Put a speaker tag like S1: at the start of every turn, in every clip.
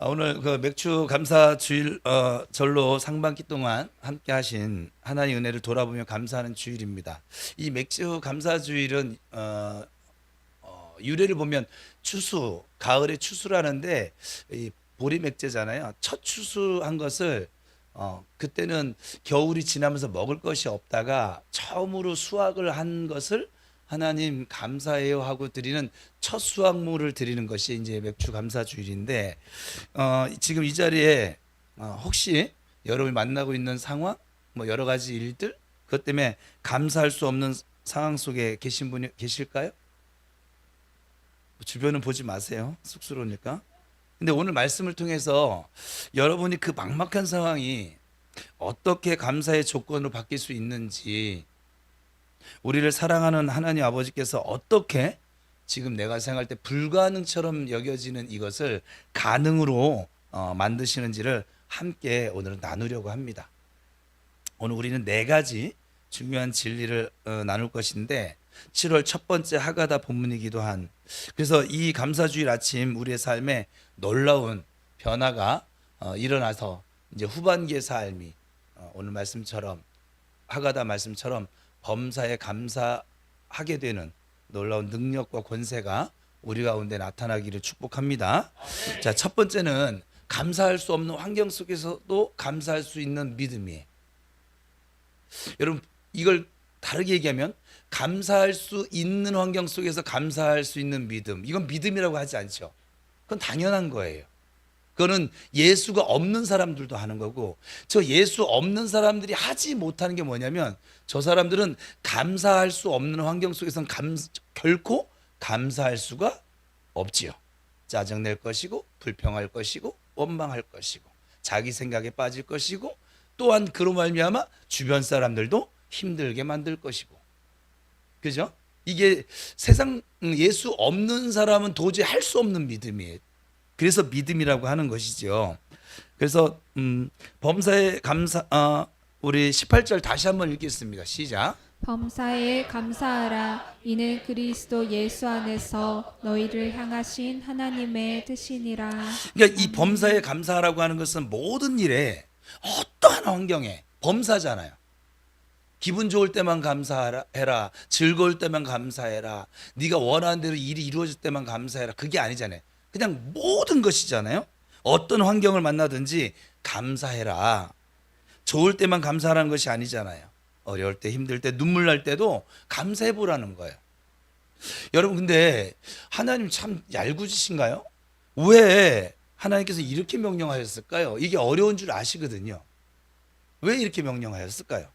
S1: 오늘 그 맥주 감사 주일 절로 상반기 동안 함께 하신 하나님 은혜를 돌아보며 감사하는 주일입니다. 이 맥주 감사 주일은 유래를 보면 추수, 가을의 추수라는데 이 보리 맥주잖아요. 첫 추수한 것을 그때는 겨울이 지나면서 먹을 것이 없다가 처음으로 수확을 한 것을 하나님 감사해요 하고 드리는 첫 수확물을 드리는 것이 이제 맥주 감사 주일인데 지금 이 자리에 혹시 여러분이 만나고 있는 상황, 뭐 여러 가지 일들 그것 때문에 감사할 수 없는 상황 속에 계신 분이 계실까요? 주변은 보지 마세요. 쑥스러우니까. 근데 오늘 말씀을 통해서 여러분이 그 막막한 상황이 어떻게 감사의 조건으로 바뀔 수 있는지, 우리를 사랑하는 하나님 아버지께서 어떻게 지금 내가 생각할 때 불가능처럼 여겨지는 이것을 가능으로 만드시는지를 함께 오늘은 나누려고 합니다. 오늘 우리는 네 가지 중요한 진리를 나눌 것인데 7월 첫 번째 하가다 본문이기도 한, 그래서 이 감사주일 아침 우리의 삶에 놀라운 변화가 일어나서 이제 후반기의 삶이 오늘 말씀처럼 하가다 말씀처럼 범사에 감사하게 되는 놀라운 능력과 권세가 우리 가운데 나타나기를 축복합니다. 자, 첫 번째는 감사할 수 없는 환경 속에서도 감사할 수 있는 믿음이에요. 여러분, 이걸 다르게 얘기하면 감사할 수 있는 환경 속에서 감사할 수 있는 믿음, 이건 믿음이라고 하지 않죠. 그건 당연한 거예요. 그거는 예수가 없는 사람들도 하는 거고, 저 예수 없는 사람들이 하지 못하는 게 뭐냐면, 저 사람들은 감사할 수 없는 환경 속에서는 결코 감사할 수가 없지요. 짜증낼 것이고, 불평할 것이고, 원망할 것이고, 자기 생각에 빠질 것이고, 또한 그로 말미암아 주변 사람들도 힘들게 만들 것이고, 그죠? 이게 세상 예수 없는 사람은 도저히 할 수 없는 믿음이에요. 그래서 믿음이라고 하는 것이죠. 그래서 범사에 감사, 우리 18절 다시 한번 읽겠습니다. 시작.
S2: 범사에 감사하라. 이는 그리스도 예수 안에서 너희를 향하신 하나님의 뜻이니라.
S1: 그러니까 이 범사에 감사하라고 하는 것은 모든 일에, 어떠한 환경에 범사잖아요. 기분 좋을 때만 감사해라. 즐거울 때만 감사해라. 네가 원하는 대로 일이 이루어질 때만 감사해라. 그게 아니잖아요. 그냥 모든 것이잖아요. 어떤 환경을 만나든지 감사해라. 좋을 때만 감사하라는 것이 아니잖아요. 어려울 때, 힘들 때, 눈물 날 때도 감사해 보라는 거예요. 여러분, 근데 하나님 참 얄궂으신가요? 왜 하나님께서 이렇게 명령하셨을까요? 이게 어려운 줄 아시거든요. 왜 이렇게 명령하셨을까요?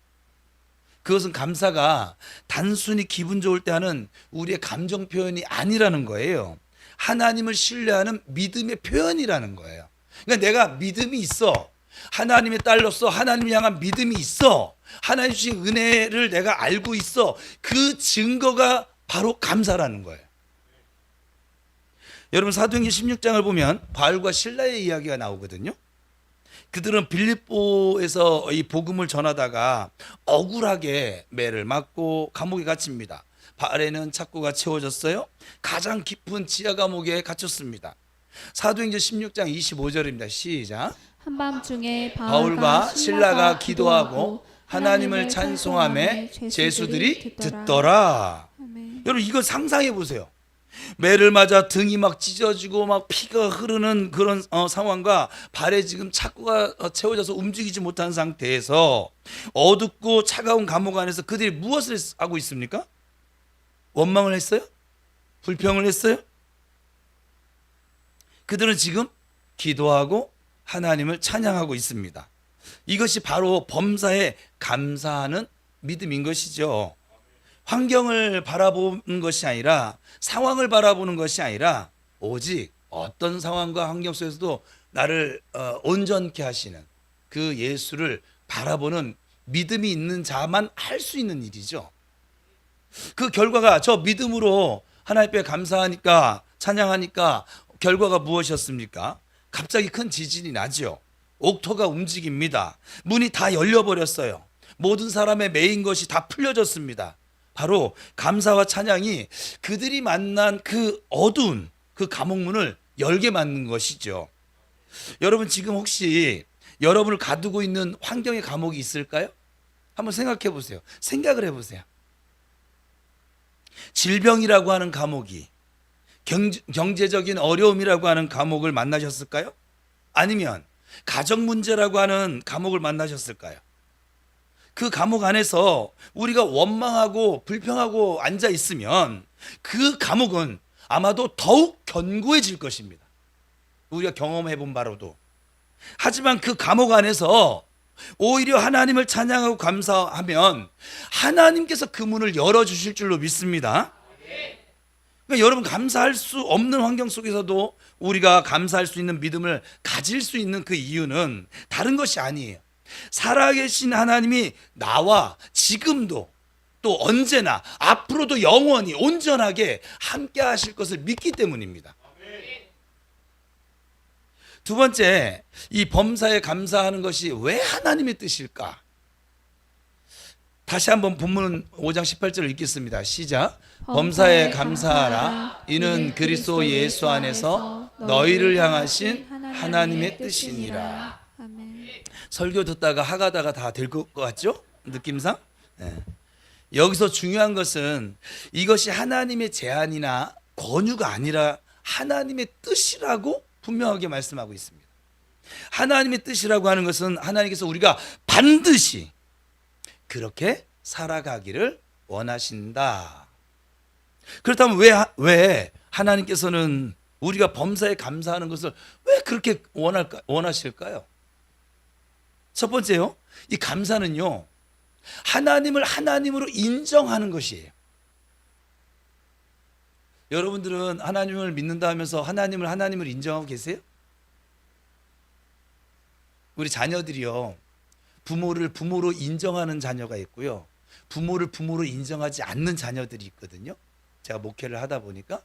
S1: 그것은 감사가 단순히 기분 좋을 때 하는 우리의 감정 표현이 아니라는 거예요. 하나님을 신뢰하는 믿음의 표현이라는 거예요. 그러니까 내가 믿음이 있어. 하나님의 딸로서 하나님을 향한 믿음이 있어. 하나님 주신 은혜를 내가 알고 있어. 그 증거가 바로 감사라는 거예요. 여러분, 사도행전 16장을 보면 바울과 실라의 이야기가 나오거든요. 그들은 빌립보에서 이 복음을 전하다가 억울하게 매를 맞고 감옥에 갇힙니다. 발에는 착고가 채워졌어요. 가장 깊은 지하 감옥에 갇혔습니다. 사도행전 16장 25절입니다. 시작.
S2: 한밤중에
S1: 바울과 신라가 기도하고 하나님을 찬송하며 죄수들이 듣더라.
S2: 아멘.
S1: 여러분, 이거 상상해 보세요. 매를 맞아 등이 막 찢어지고 막 피가 흐르는 그런 상황과 발에 지금 착고가 채워져서 움직이지 못한 상태에서 어둡고 차가운 감옥 안에서 그들이 무엇을 하고 있습니까? 원망을 했어요? 불평을 했어요? 그들은 지금 기도하고 하나님을 찬양하고 있습니다. 이것이 바로 범사에 감사하는 믿음인 것이죠. 환경을 바라보는 것이 아니라, 상황을 바라보는 것이 아니라, 오직 어떤 상황과 환경 속에서도 나를 온전케 하시는 그 예수를 바라보는 믿음이 있는 자만 할 수 있는 일이죠. 그 결과가, 저 믿음으로 하나님 앞에 감사하니까, 찬양하니까 결과가 무엇이었습니까? 갑자기 큰 지진이 나죠. 옥토가 움직입니다. 문이 다 열려버렸어요. 모든 사람의 매인 것이 다 풀려졌습니다. 바로 감사와 찬양이 그들이 만난 그 어두운 그 감옥문을 열게 만든 것이죠. 여러분 지금 혹시 여러분을 가두고 있는 환경의 감옥이 있을까요? 한번 생각해 보세요. 생각을 해 보세요. 질병이라고 하는 감옥이, 경제적인 어려움이라고 하는 감옥을 만나셨을까요? 아니면 가정 문제라고 하는 감옥을 만나셨을까요? 그 감옥 안에서 우리가 원망하고 불평하고 앉아 있으면 그 감옥은 아마도 더욱 견고해질 것입니다. 우리가 경험해 본 바로도. 하지만 그 감옥 안에서 오히려 하나님을 찬양하고 감사하면 하나님께서 그 문을 열어주실 줄로 믿습니다. 그러니까 여러분, 감사할 수 없는 환경 속에서도 우리가 감사할 수 있는 믿음을 가질 수 있는 그 이유는 다른 것이 아니에요. 살아계신 하나님이 나와 지금도 또 언제나 앞으로도 영원히 온전하게 함께 하실 것을 믿기 때문입니다. 두 번째, 이 범사에 감사하는 것이 왜 하나님의 뜻일까? 다시 한번 본문 5장 18절을 읽겠습니다. 시작. 범사에 감사하라. 이는 그리스도 예수 안에서 너희를 향하신 하나님의 뜻이니라.
S2: 아멘.
S1: 설교 듣다가 하가다가 다 될 것 같죠? 느낌상? 네. 여기서 중요한 것은 이것이 하나님의 제안이나 권유가 아니라 하나님의 뜻이라고 분명하게 말씀하고 있습니다. 하나님의 뜻이라고 하는 것은 하나님께서 우리가 반드시 그렇게 살아가기를 원하신다. 그렇다면 왜 하나님께서는 우리가 범사에 감사하는 것을 왜 그렇게 원하실까요? 첫 번째요, 이 감사는요, 하나님을 하나님으로 인정하는 것이에요. 여러분들은 하나님을 믿는다 하면서 하나님을 하나님으로 인정하고 계세요? 우리 자녀들이요, 부모를 부모로 인정하는 자녀가 있고요, 부모를 부모로 인정하지 않는 자녀들이 있거든요. 제가 목회를 하다 보니까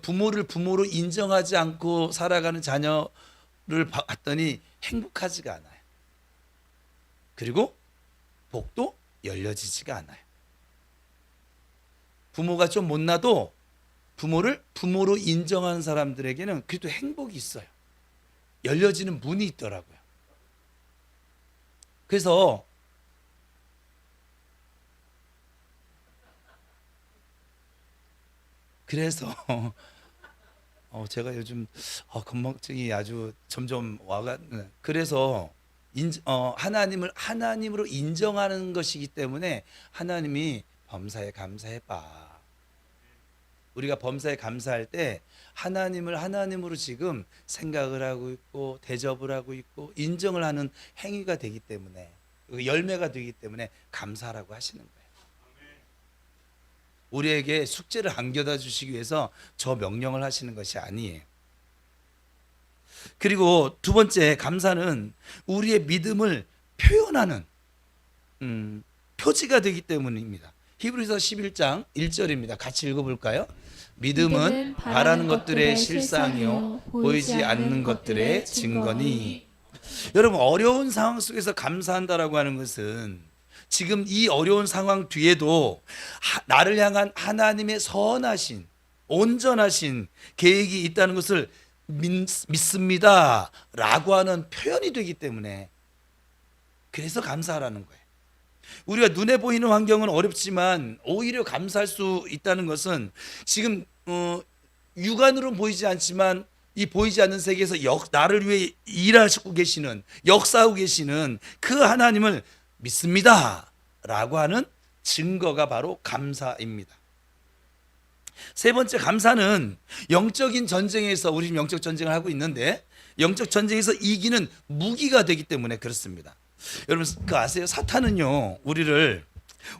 S1: 부모를 부모로 인정하지 않고 살아가는 자녀를 봤더니 행복하지가 않아요. 그리고 복도 열려지지가 않아요. 부모가 좀 못나도 부모를 부모로 인정하는 사람들에게는 그래도 행복이 있어요. 열려지는 문이 있더라고요. 그래서 제가 요즘 건망증이 아주 점점 와가. 그래서 하나님을 하나님으로 인정하는 것이기 때문에 하나님이 범사에 감사해봐. 우리가 범사에 감사할 때 하나님을 하나님으로 지금 생각을 하고 있고 대접을 하고 있고 인정을 하는 행위가 되기 때문에, 열매가 되기 때문에 감사라고 하시는 거예요. 우리에게 숙제를 안겨다 주시기 위해서 저 명령을 하시는 것이 아니에요. 그리고 두 번째, 감사는 우리의 믿음을 표현하는 표지가 되기 때문입니다. 히브리서 11장 1절입니다. 같이 읽어볼까요? 믿음은 바라는 것들의 실상이요 보이지 않는 것들의 증거니. 여러분, 어려운 상황 속에서 감사한다라고 하는 것은 지금 이 어려운 상황 뒤에도 나를 향한 하나님의 선하신 온전하신 계획이 있다는 것을 믿습니다 라고 하는 표현이 되기 때문에, 그래서 감사하라는 거예요. 우리가 눈에 보이는 환경은 어렵지만 오히려 감사할 수 있다는 것은 지금 육안으로 보이지 않지만 이 보이지 않는 세계에서 나를 위해 일하시고 계시는, 역사하고 계시는 그 하나님을 믿습니다 라고 하는 증거가 바로 감사입니다. 세 번째, 감사는 영적인 전쟁에서, 우리 영적 전쟁을 하고 있는데 영적 전쟁에서 이기는 무기가 되기 때문에 그렇습니다. 여러분 그거 아세요? 사탄은요 우리를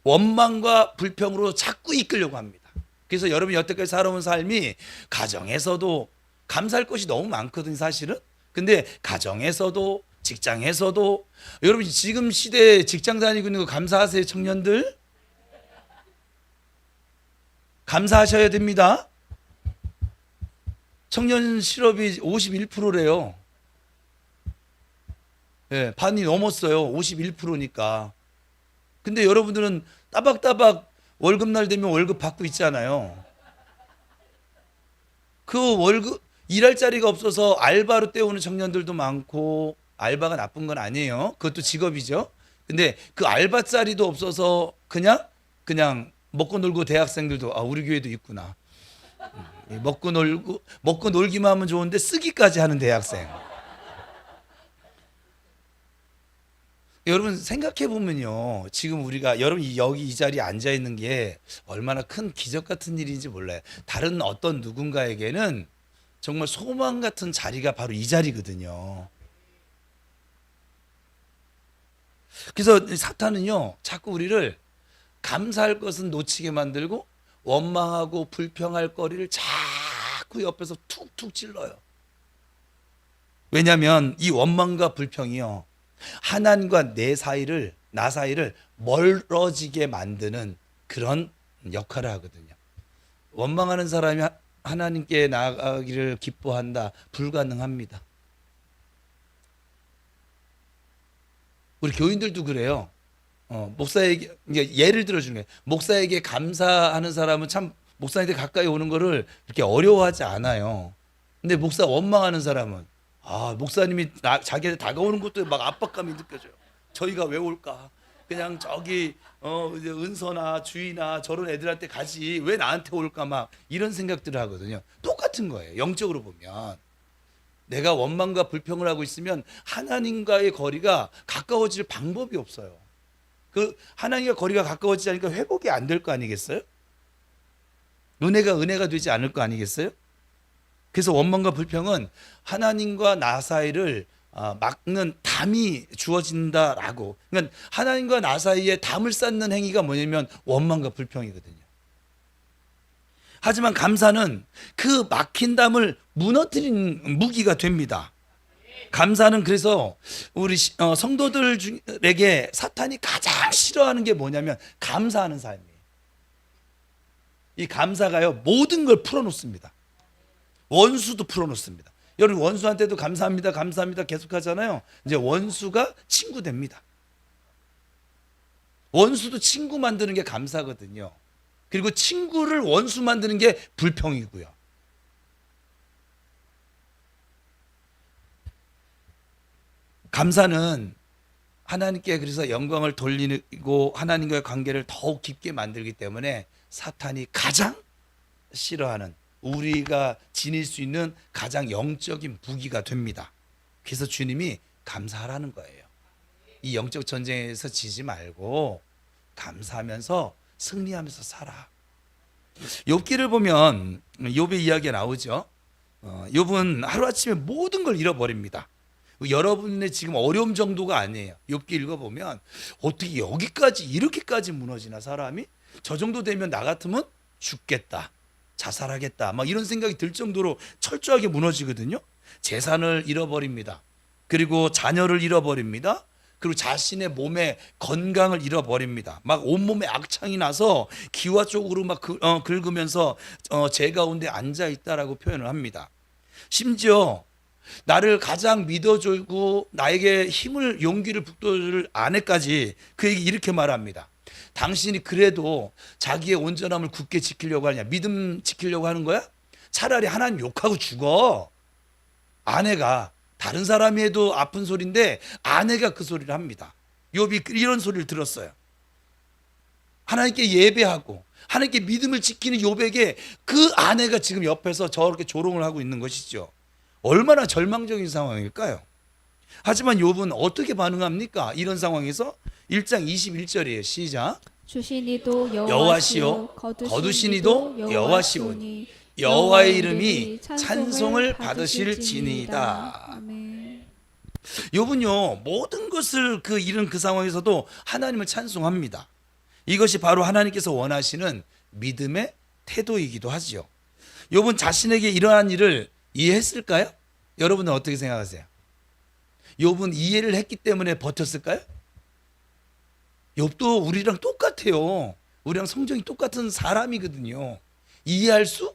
S1: 원망과 불평으로 자꾸 이끌려고 합니다. 그래서 여러분이 여태까지 살아온 삶이 가정에서도 감사할 것이 너무 많거든요 사실은. 근데 가정에서도 직장에서도, 여러분 지금 시대에 직장 다니고 있는 거 감사하세요? 청년들 감사하셔야 됩니다. 청년 실업이 51%래요. 예, 반이 넘었어요. 51%니까. 근데 여러분들은 따박따박 월급날 되면 월급 받고 있잖아요. 그 월급, 일할 자리가 없어서 알바로 때우는 청년들도 많고, 알바가 나쁜 건 아니에요. 그것도 직업이죠. 근데 그 알바 자리도 없어서 그냥 먹고 놀고 대학생들도 우리 교회도 있구나. 먹고 놀기만 하면 좋은데 쓰기까지 하는 대학생. 여러분 생각해 보면요, 지금 우리가 여러분 여기 이 자리에 앉아 있는 게 얼마나 큰 기적 같은 일인지 몰라요. 다른 어떤 누군가에게는 정말 소망 같은 자리가 바로 이 자리거든요. 그래서 사탄은요, 자꾸 우리를 감사할 것은 놓치게 만들고 원망하고 불평할 거리를 자꾸 옆에서 툭툭 찔러요. 왜냐하면 이 원망과 불평이요, 하나님과 나 사이를 멀어지게 만드는 그런 역할을 하거든요. 원망하는 사람이 하나님께 나아가기를 기뻐한다, 불가능합니다. 우리 교인들도 그래요. 목사에게 예를 들어주는 거예요. 목사에게 감사하는 사람은 참 목사한테 가까이 오는 거를 이렇게 어려워하지 않아요. 근데 목사 원망하는 사람은 목사님이 자기한테 다가오는 것도 막 압박감이 느껴져요. 저희가 왜 올까? 그냥 저기 이제 은서나 주희나 저런 애들한테 가지 왜 나한테 올까? 막 이런 생각들을 하거든요. 똑같은 거예요. 영적으로 보면 내가 원망과 불평을 하고 있으면 하나님과의 거리가 가까워질 방법이 없어요. 그 하나님과 거리가 가까워지지 않으니까 회복이 안 될 거 아니겠어요? 은혜가 되지 않을 거 아니겠어요? 그래서 원망과 불평은 하나님과 나 사이를 막는 담이 주어진다라고. 그러니까 하나님과 나 사이에 담을 쌓는 행위가 뭐냐면 원망과 불평이거든요. 하지만 감사는 그 막힌 담을 무너뜨리는 무기가 됩니다. 감사는 그래서 우리 성도들에게 사탄이 가장 싫어하는 게 뭐냐면 감사하는 삶이에요. 이 감사가요, 모든 걸 풀어놓습니다. 원수도 풀어놓습니다. 여러분 원수한테도 감사합니다, 감사합니다 계속 하잖아요. 이제 원수가 친구 됩니다. 원수도 친구 만드는 게 감사거든요. 그리고 친구를 원수 만드는 게 불평이고요. 감사는 하나님께 그래서 영광을 돌리고 하나님과의 관계를 더욱 깊게 만들기 때문에 사탄이 가장 싫어하는, 우리가 지닐 수 있는 가장 영적인 무기가 됩니다. 그래서 주님이 감사하라는 거예요. 이 영적 전쟁에서 지지 말고 감사하면서 승리하면서 살아. 욥기를 보면 욥의 이야기가 나오죠. 욥은 하루아침에 모든 걸 잃어버립니다. 여러분의 지금 어려움 정도가 아니에요. 욥기 읽어보면 어떻게 여기까지 이렇게까지 무너지나 사람이? 저 정도 되면 나 같으면 죽겠다, 자살하겠다, 막 이런 생각이 들 정도로 철저하게 무너지거든요. 재산을 잃어버립니다. 그리고 자녀를 잃어버립니다. 그리고 자신의 몸의 건강을 잃어버립니다. 막 온몸에 악창이 나서 기와 쪽으로 막 긁으면서 제 가운데 앉아 있다라고 표현을 합니다. 심지어 나를 가장 믿어주고 나에게 힘을, 용기를 북돋을 아내까지 그에게 이렇게 말합니다. 당신이 그래도 자기의 온전함을 굳게 지키려고 하냐, 믿음 지키려고 하는 거야? 차라리 하나님 욕하고 죽어. 아내가 다른 사람이 해도 아픈 소리인데 아내가 그 소리를 합니다. 욥이 이런 소리를 들었어요. 하나님께 예배하고 하나님께 믿음을 지키는 욥에게 그 아내가 지금 옆에서 저렇게 조롱을 하고 있는 것이죠. 얼마나 절망적인 상황일까요? 하지만 욥은 어떻게 반응합니까? 이런 상황에서 1장 21절이에요. 시작.
S2: 주시니도
S1: 여호와시오, 거두시니도 여호와시오니 여호와의 이름이 찬송을 받으실지니이다.
S2: 아멘.
S1: 욥은요, 모든 것을 잃은 그 상황에서도 하나님을 찬송합니다. 이것이 바로 하나님께서 원하시는 믿음의 태도이기도 하지요. 욥은 자신에게 이러한 일을 이해했을까요? 여러분은 어떻게 생각하세요? 욥은 이해를 했기 때문에 버텼을까요? 욥도 우리랑 똑같아요. 우리랑 성정이 똑같은 사람이거든요. 이해할 수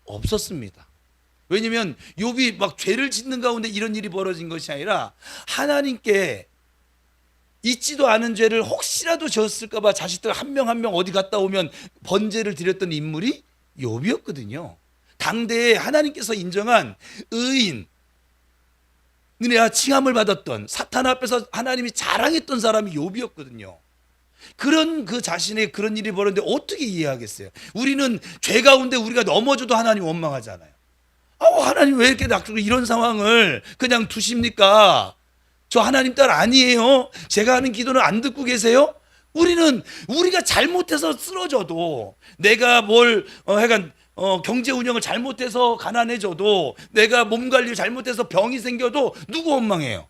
S1: 없었습니다. 왜냐하면 욥이 막 죄를 짓는 가운데 이런 일이 벌어진 것이 아니라 하나님께 있지도 않은 죄를 혹시라도 졌을까 봐 자식들 한 명 한 명 어디 갔다 오면 번제를 드렸던 인물이 욥이었거든요. 당대에 하나님께서 인정한 의인, 은혜와 칭함을 받았던, 사탄 앞에서 하나님이 자랑했던 사람이 욥이었거든요. 그런 그 자신의 그런 일이 벌어졌는데 어떻게 이해하겠어요? 우리는 죄 가운데 우리가 넘어져도 하나님 원망하잖아요. 하나님 왜 이렇게 놔두고 이런 상황을 그냥 두십니까? 저 하나님 딸 아니에요? 제가 하는 기도는 안 듣고 계세요? 우리가 잘못해서 쓰러져도, 내가 하여간 경제 운영을 잘못해서 가난해져도, 내가 몸 관리를 잘못해서 병이 생겨도 누구 원망해요?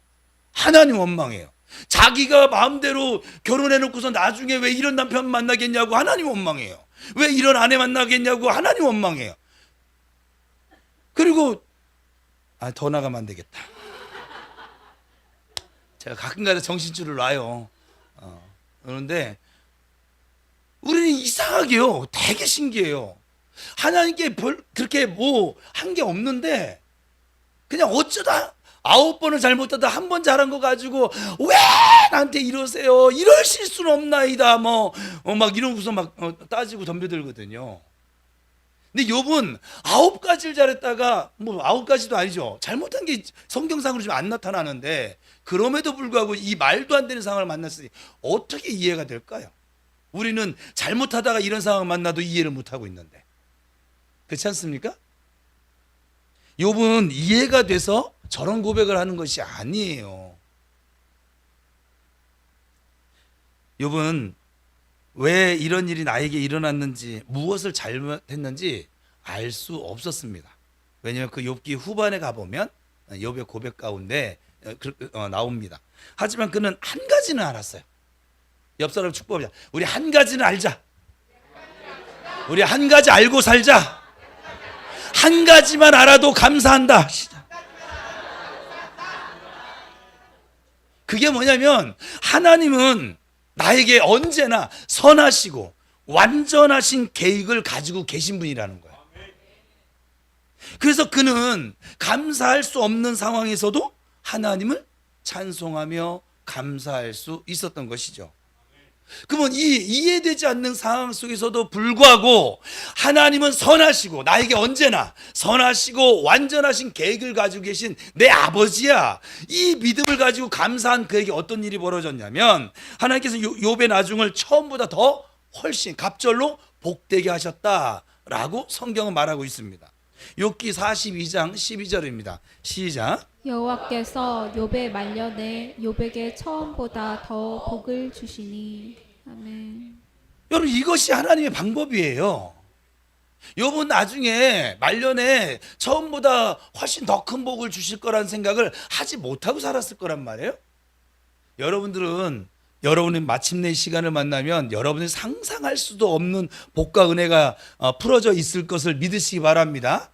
S1: 하나님 원망해요. 자기가 마음대로 결혼해놓고서 나중에 왜 이런 남편 만나겠냐고 하나님 원망해요. 왜 이런 아내 만나겠냐고 하나님 원망해요. 그리고 더 나가면 안 되겠다. 제가 가끔가다 정신줄을 놔요. 그런데 우리는 이상하게요, 되게 신기해요. 하나님께 그렇게 한 게 없는데 그냥 어쩌다 9번을 잘못하다 1번 잘한 거 가지고 왜 나한테 이러세요? 이러실 수는 없나이다. 막 이러고서 따지고 덤벼들거든요. 근데 욥은 9가지를 잘했다가 9가지도 아니죠. 잘못한 게 성경상으로 지금 안 나타나는데 그럼에도 불구하고 이 말도 안 되는 상황을 만났으니 어떻게 이해가 될까요? 우리는 잘못하다가 이런 상황을 만나도 이해를 못하고 있는데, 그렇지 않습니까? 욥은 이해가 돼서 저런 고백을 하는 것이 아니에요. 욥은 왜 이런 일이 나에게 일어났는지, 무엇을 잘못했는지 알 수 없었습니다. 왜냐하면 그 욥기 후반에 가보면 욥의 고백 가운데 나옵니다. 하지만 그는 한 가지는 알았어요. 옆 사람 축복합니다. 우리 한 가지는 알자. 우리 한 가지 알고 살자. 한 가지만 알아도 감사한다. 그게 뭐냐면 하나님은 나에게 언제나 선하시고 완전하신 계획을 가지고 계신 분이라는 거예요. 그래서 그는 감사할 수 없는 상황에서도 하나님을 찬송하며 감사할 수 있었던 것이죠. 그러면 이 이해되지 않는 상황 속에서도 불구하고 하나님은 선하시고 나에게 언제나 선하시고 완전하신 계획을 가지고 계신 내 아버지야. 이 믿음을 가지고 감사한 그에게 어떤 일이 벌어졌냐면 하나님께서 욥의 나중을 처음보다 더 훨씬 갑절로 복되게 하셨다라고 성경은 말하고 있습니다. 욥기 42장 12절입니다. 시작.
S2: 여호와께서 욥의 말년에 욥에게 처음보다 더 복을 주시니. 아멘.
S1: 여러분, 이것이 하나님의 방법이에요. 욥은 나중에 말년에 처음보다 훨씬 더 큰 복을 주실 거라는 생각을 하지 못하고 살았을 거란 말이에요. 여러분이 마침내 이 시간을 만나면 여러분이 상상할 수도 없는 복과 은혜가 풀어져 있을 것을 믿으시기 바랍니다.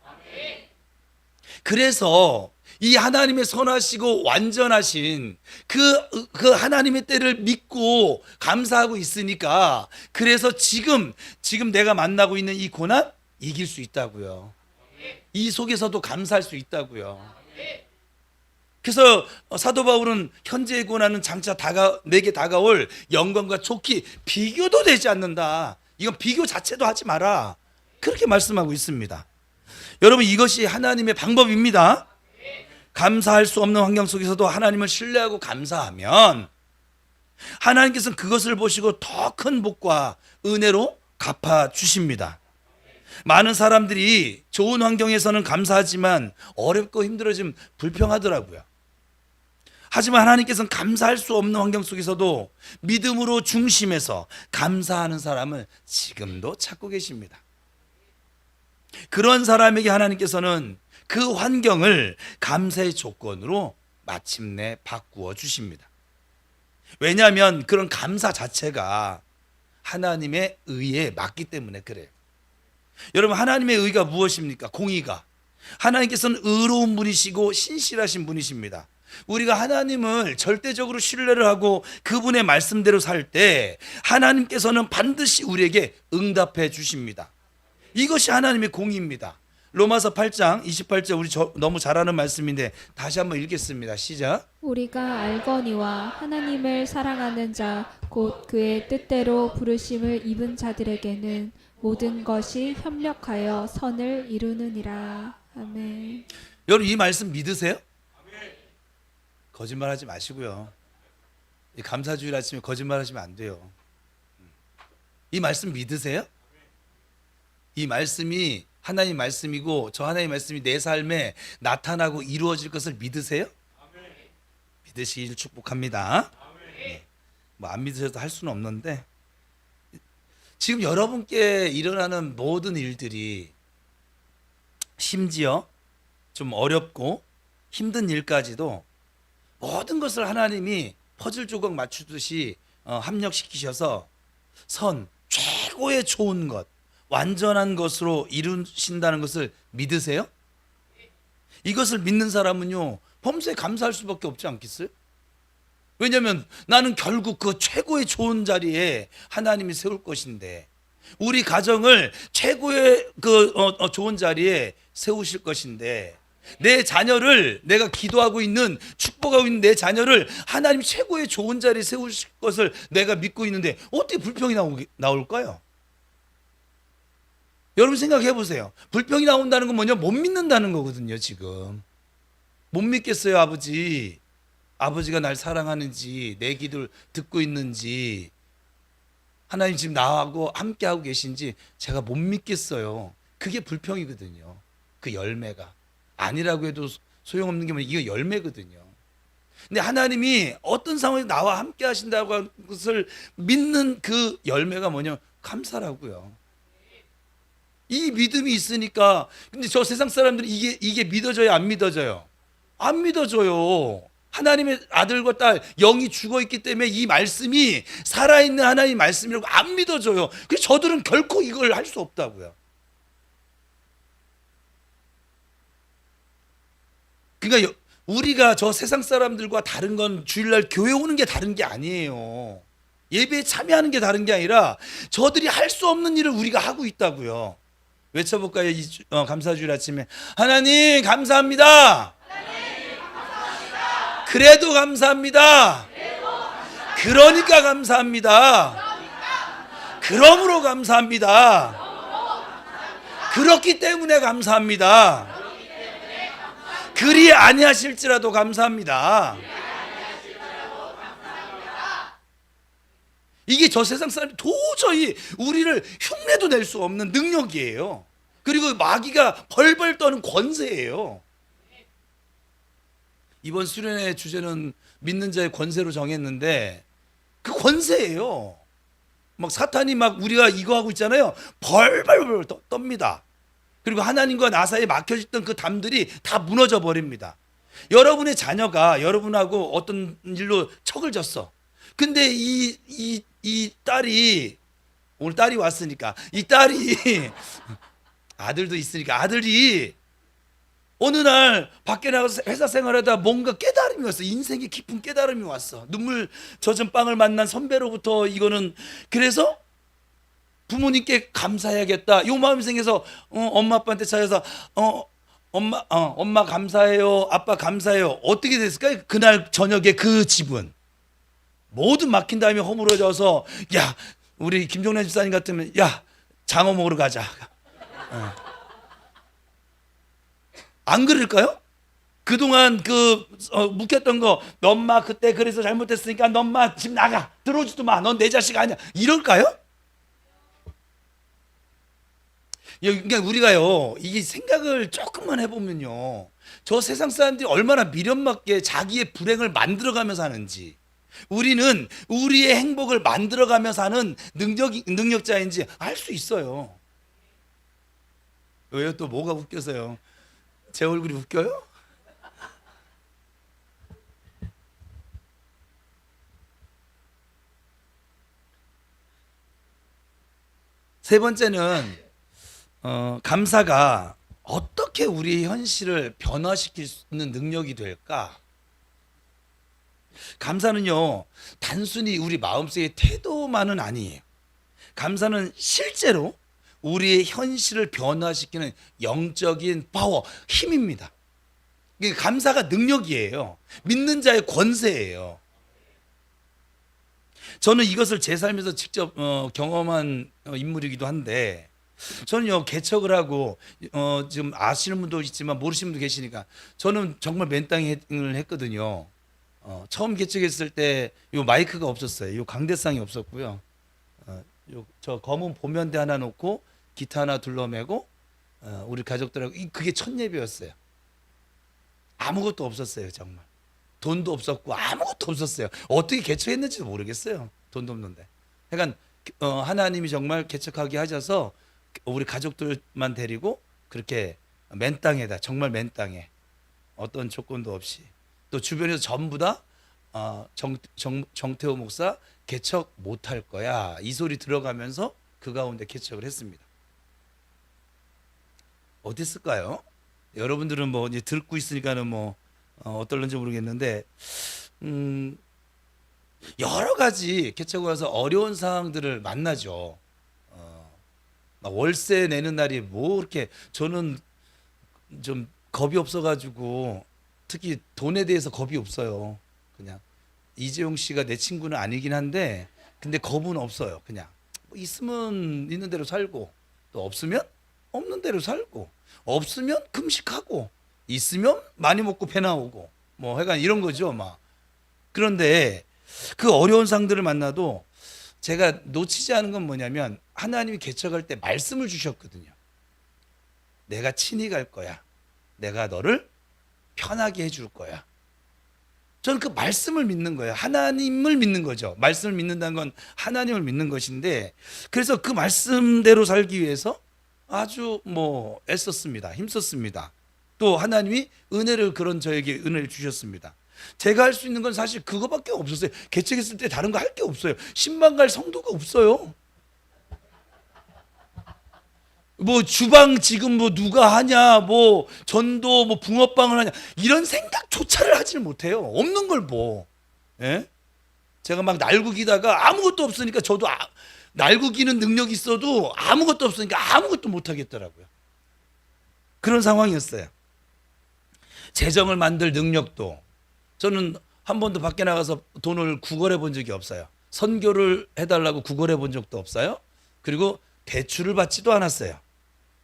S1: 그래서 이 하나님의 선하시고 완전하신 그 하나님의 때를 믿고 감사하고 있으니까, 그래서 지금 내가 만나고 있는 이 고난 이길 수 있다고요. 이 속에서도 감사할 수 있다고요. 그래서 사도 바울은 현재의 고난은 장차 내게 다가올 영광과 좋기 비교도 되지 않는다. 이건 비교 자체도 하지 마라. 그렇게 말씀하고 있습니다. 여러분, 이것이 하나님의 방법입니다. 감사할 수 없는 환경 속에서도 하나님을 신뢰하고 감사하면 하나님께서는 그것을 보시고 더 큰 복과 은혜로 갚아주십니다. 많은 사람들이 좋은 환경에서는 감사하지만 어렵고 힘들어지면 불평하더라고요. 하지만 하나님께서는 감사할 수 없는 환경 속에서도 믿음으로 중심에서 감사하는 사람을 지금도 찾고 계십니다. 그런 사람에게 하나님께서는 그 환경을 감사의 조건으로 마침내 바꾸어 주십니다. 왜냐하면 그런 감사 자체가 하나님의 의에 맞기 때문에 그래요. 여러분, 하나님의 의가 무엇입니까? 공의가. 하나님께서는 의로운 분이시고 신실하신 분이십니다. 우리가 하나님을 절대적으로 신뢰를 하고 그분의 말씀대로 살 때 하나님께서는 반드시 우리에게 응답해 주십니다. 이것이 하나님의 공의입니다. 로마서 8장 28절, 우리 너무 잘 아는 말씀인데 다시 한번 읽겠습니다. 시작.
S2: 우리가 알거니와 하나님을 사랑하는 자 곧 그의 뜻대로 부르심을 입은 자들에게는 모든 것이 협력하여 선을 이루느니라. 아멘.
S1: 여러분 이 말씀 믿으세요? 거짓말하지 마시고요. 이 감사주일 아침에 거짓말하시면 안 돼요. 이 말씀 믿으세요? 이 말씀이 하나님 말씀이고 저 하나님 말씀이 내 삶에 나타나고 이루어질 것을 믿으세요? 믿으시길 축복합니다. 네. 뭐 안 믿으셔도 할 수는 없는데 지금 여러분께 일어나는 모든 일들이 심지어 좀 어렵고 힘든 일까지도 모든 것을 하나님이 퍼즐 조각 맞추듯이 합력시키셔서 최고의 좋은 것, 완전한 것으로 이루신다는 것을 믿으세요? 이것을 믿는 사람은요 범사에 감사할 수밖에 없지 않겠어요? 왜냐하면 나는 결국 그 최고의 좋은 자리에 하나님이 세울 것인데 우리 가정을 최고의 좋은 자리에 세우실 것인데 내 자녀를 내가 기도하고 있는 축복하고 있는 내 자녀를 하나님 최고의 좋은 자리에 세우실 것을 내가 믿고 있는데 어떻게 불평이 나올까요? 여러분 생각해 보세요. 불평이 나온다는 건 뭐냐? 못 믿는다는 거거든요. 지금 못 믿겠어요. 아버지가 날 사랑하는지 내 기도를 듣고 있는지 하나님 지금 나하고 함께하고 계신지 제가 못 믿겠어요. 그게 불평이거든요. 그 열매가 아니라고 해도 소용없는 게 뭐냐? 이거 열매거든요. 근데 하나님이 어떤 상황에서 나와 함께 하신다고 하는 것을 믿는 그 열매가 뭐냐? 감사라고요. 이 믿음이 있으니까. 근데 저 세상 사람들은 이게 믿어져요, 안 믿어져요? 안 믿어져요. 하나님의 아들과 딸 영이 죽어 있기 때문에 이 말씀이 살아있는 하나님의 말씀이라고 안 믿어져요. 그래서 저들은 결코 이걸 할 수 없다고요. 그러니까 우리가 저 세상 사람들과 다른 건 주일날 교회 오는 게 다른 게 아니에요. 예배에 참여하는 게 다른 게 아니라 저들이 할 수 없는 일을 우리가 하고 있다고요. 외쳐볼까요? 감사주일 아침에 하나님 감사합니다. 그래도 감사합니다. 그러니까 감사합니다. 그러므로 감사합니다. 그렇기 때문에 감사합니다. 그리 아니하실지라도 감사합니다. 이게 저 세상 사람이 도저히 우리를 흉내도 낼 수 없는 능력이에요. 그리고 마귀가 벌벌 떠는 권세예요. 이번 수련회 주제는 믿는 자의 권세로 정했는데 그 권세예요. 막 사탄이 막 우리가 이거 하고 있잖아요. 벌벌 떱니다. 그리고 하나님과 나 사이에 막혀있던 그 담들이 다 무너져 버립니다. 여러분의 자녀가 여러분하고 어떤 일로 척을 졌어. 근데 이 딸이 오늘 딸이 왔으니까 이 딸이 아들도 있으니까 아들이 어느 날 밖에 나가서 회사 생활하다 뭔가 깨달음이 왔어. 인생의 깊은 깨달음이 왔어. 눈물 젖은 빵을 만난 선배로부터 이거는 그래서 부모님께 감사해야겠다. 요 마음이 생겨서 엄마 아빠한테 찾아서 엄마 감사해요. 아빠 감사해요. 어떻게 됐을까요? 그날 저녁에 그 집은 모두 막힌 다음에 허물어져서 야 우리 김종래 집사님 같으면 야 장어 먹으러 가자. 안 그럴까요? 그동안 묵혔던 거 너 엄마 그때 그래서 잘못했으니까 너 엄마 집 나가 들어오지도 마. 넌 내 자식 아니야. 이럴까요? 그러니까 우리가요 이게 생각을 조금만 해보면요 저 세상 사람들이 얼마나 미련맞게 자기의 불행을 만들어가며 사는지 우리는 우리의 행복을 만들어가며 사는 능력자인지 알 수 있어요. 왜요? 또 뭐가 웃겨서요? 제 얼굴이 웃겨요? 세 번째는 감사가 어떻게 우리의 현실을 변화시킬 수 있는 능력이 될까? 감사는요 단순히 우리 마음속의 태도만은 아니에요. 감사는 실제로 우리의 현실을 변화시키는 영적인 파워, 힘입니다. 감사가 능력이에요. 믿는 자의 권세예요. 저는 이것을 제 삶에서 직접 경험한 인물이기도 한데, 저는요 개척을 하고 지금 아시는 분도 있지만 모르시는 분도 계시니까, 저는 정말 맨땅에 했거든요. 처음 개척했을 때 요 마이크가 없었어요. 요 강대상이 없었고요. 요 저 검은 보면대 하나 놓고 기타 하나 둘러매고 우리 가족들하고 그게 첫 예배였어요. 아무것도 없었어요. 정말 돈도 없었고 아무것도 없었어요. 어떻게 개척했는지도 모르겠어요. 돈도 없는데. 그러니까 하나님이 정말 개척하게 하셔서 우리 가족들만 데리고 그렇게 맨 땅에다, 정말 맨 땅에 어떤 조건도 없이, 또 주변에서 전부 다 정태호 목사 개척 못할 거야 이 소리 들어가면서 그 가운데 개척을 했습니다. 어땠을까요? 여러분들은 뭐 이제 듣고 있으니까는 뭐 어떨는지 모르겠는데, 음, 여러 가지 개척을 와서 어려운 상황들을 만나죠. 막 월세 내는 날이 뭐 이렇게, 저는 좀 겁이 없어가지고 특히 돈에 대해서 겁이 없어요. 그냥 이재용 씨가 내 친구는 아니긴 한데 근데 겁은 없어요. 그냥 뭐 있으면 있는 대로 살고, 또 없으면 없는 대로 살고, 없으면 금식하고, 있으면 많이 먹고 배 나오고, 뭐 약간 이런 거죠 막. 그런데 그 어려운 상들을 만나도 제가 놓치지 않은 건 뭐냐면, 하나님이 개척할 때 말씀을 주셨거든요. 내가 친히 갈 거야. 내가 너를 편하게 해줄 거야. 저는 그 말씀을 믿는 거예요. 하나님을 믿는 거죠. 말씀을 믿는다는 건 하나님을 믿는 것인데, 그래서 그 말씀대로 살기 위해서 아주 뭐 애썼습니다. 힘썼습니다. 또 하나님이 은혜를, 그런 저에게 은혜를 주셨습니다. 제가 할 수 있는 건 사실 그거밖에 없었어요. 개척했을 때 다른 거 할 게 없어요. 신방 갈 성도가 없어요. 뭐 주방 지금 뭐 누가 하냐, 뭐 전도 뭐 붕어빵을 하냐, 이런 생각조차를 하질 못해요. 없는 걸 뭐. 예? 제가 막 날구기다가 아무것도 없으니까, 저도 날구기는 능력이 있어도 아무것도 없으니까 아무것도 못 하겠더라고요. 그런 상황이었어요. 재정을 만들 능력도, 저는 한 번도 밖에 나가서 돈을 구걸해 본 적이 없어요. 선교를 해달라고 구걸해 본 적도 없어요. 그리고 대출을 받지도 않았어요.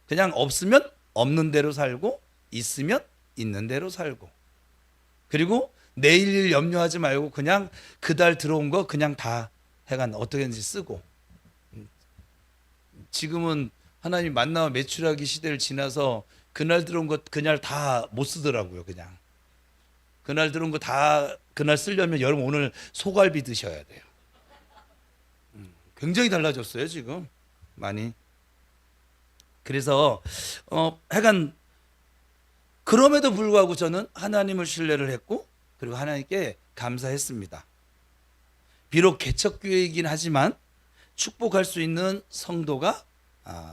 S1: 그냥 없으면 없는 대로 살고, 있으면 있는 대로 살고, 그리고 내일 일 염려하지 말고 그냥 그달 들어온 거 그냥 다 해간 어떻게든지 쓰고. 지금은 하나님 만나와 매출하기 시대를 지나서 그날 들어온 거 그날 다 못 쓰더라고요. 그냥 그날 들어온 거 다 그날 쓰려면 여러분 오늘 소갈비 드셔야 돼요. 굉장히 달라졌어요 지금 많이. 그래서 하여간 그럼에도 불구하고 저는 하나님을 신뢰를 했고, 그리고 하나님께 감사했습니다. 비록 개척교회이긴 하지만 축복할 수 있는 성도가